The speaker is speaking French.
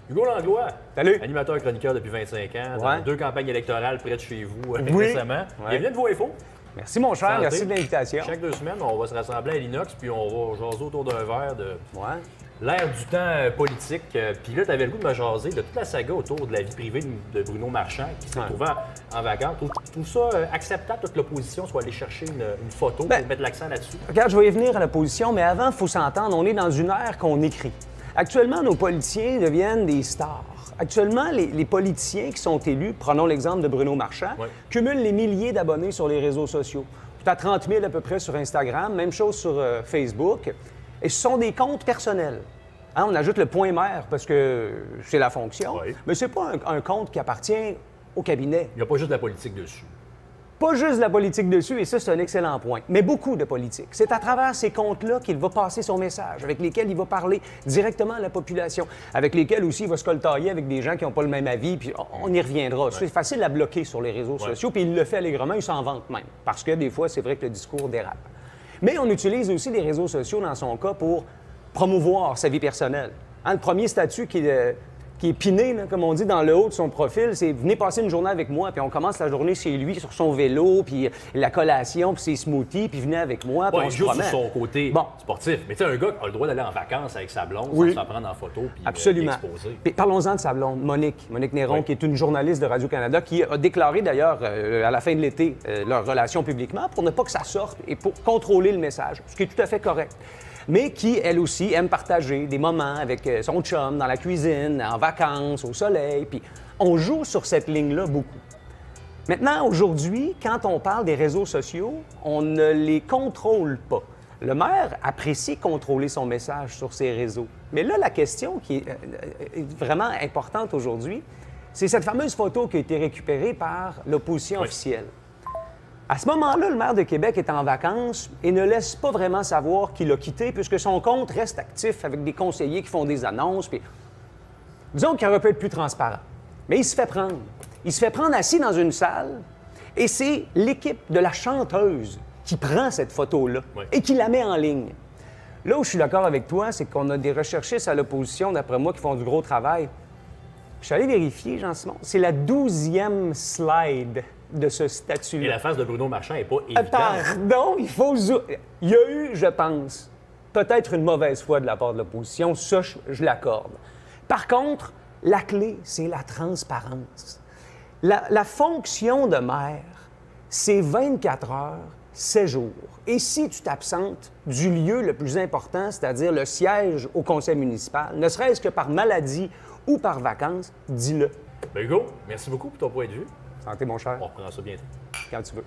Hugo Langlois, Salut. animateur chroniqueur depuis 25 ans, dans 2 campagnes électorales près de chez vous récemment. Bienvenue de Voix Info. Merci mon cher, merci de l'invitation. Chaque 2 semaines, on va se rassembler à l'Inox puis on va jaser autour d'un verre de l'ère du temps politique. Puis là, tu avais le goût de me jaser de toute la saga autour de la vie privée de Bruno Marchand qui s'est retrouvé en vacances. Tout ça acceptable que l'opposition soit allée chercher une photo pour mettre l'accent là-dessus? Regarde, je vais y venir à l'opposition, mais avant, il faut s'entendre, on est dans une ère qu'on écrit. Actuellement, nos politiciens deviennent des stars. Actuellement, les politiciens qui sont élus, prenons l'exemple de Bruno Marchand, cumulent les milliers d'abonnés sur les réseaux sociaux. Tout à 30 000 à peu près sur Instagram, même chose sur Facebook. Et ce sont des comptes personnels. Hein, on ajoute le point maire parce que c'est la fonction, mais ce n'est pas un compte qui appartient au cabinet. Il n'y a pas juste de la politique dessus. Pas juste de la politique dessus, et ça, c'est un excellent point, mais beaucoup de politique. C'est à travers ces comptes-là qu'il va passer son message, avec lesquels il va parler directement à la population, avec lesquels aussi il va se coltailler avec des gens qui n'ont pas le même avis, puis on y reviendra. C'est facile à bloquer sur les réseaux sociaux, puis il le fait allègrement, il s'en vante même, parce que des fois, c'est vrai que le discours dérape. Mais on utilise aussi les réseaux sociaux, dans son cas, pour promouvoir sa vie personnelle. Hein, le premier statut qui est piné, là, comme on dit, dans le haut de son profil, c'est « Venez passer une journée avec moi », puis on commence la journée chez lui, sur son vélo, puis la collation, puis ses smoothies, puis venez avec moi, puis on se promène. Juste sur son côté sportif. Mais tu sais, un gars qui a le droit d'aller en vacances avec sa blonde, sans s'en prendre en photo, puis exposer. Puis parlons-en de sa blonde, Monique Néron, qui est une journaliste de Radio-Canada, qui a déclaré d'ailleurs à la fin de l'été leur relation publiquement pour ne pas que ça sorte et pour contrôler le message, ce qui est tout à fait correct. Mais qui, elle aussi, aime partager des moments avec son chum dans la cuisine, en vacances, au soleil. Puis on joue sur cette ligne-là beaucoup. Maintenant, aujourd'hui, quand on parle des réseaux sociaux, on ne les contrôle pas. Le maire apprécie contrôler son message sur ses réseaux. Mais là, la question qui est vraiment importante aujourd'hui, c'est cette fameuse photo qui a été récupérée par l'opposition officielle. À ce moment-là, le maire de Québec est en vacances et ne laisse pas vraiment savoir qu'il a quitté puisque son compte reste actif avec des conseillers qui font des annonces. Puis... disons qu'il aurait pu être plus transparent. Mais il se fait prendre. Il se fait prendre assis dans une salle et c'est l'équipe de la chanteuse qui prend cette photo-là et qui la met en ligne. Là où je suis d'accord avec toi, c'est qu'on a des recherchistes à l'opposition, d'après moi, qui font du gros travail. Je suis allé vérifier, Jean-Simon. C'est la 12e slide de ce statut-là. Et la face de Bruno Marchand n'est pas évidente. Pardon, il faut... Il y a eu, je pense, peut-être une mauvaise foi de la part de l'opposition. Ça, je l'accorde. Par contre, la clé, c'est la transparence. La fonction de maire, c'est 24 heures, 7 jours. Et si tu t'absentes du lieu le plus important, c'est-à-dire le siège au conseil municipal, ne serait-ce que par maladie ou par vacances, dis-le. Ben Hugo, merci beaucoup pour ton point de vue. Santé, mon cher. On reprend ça bientôt. Quand tu veux.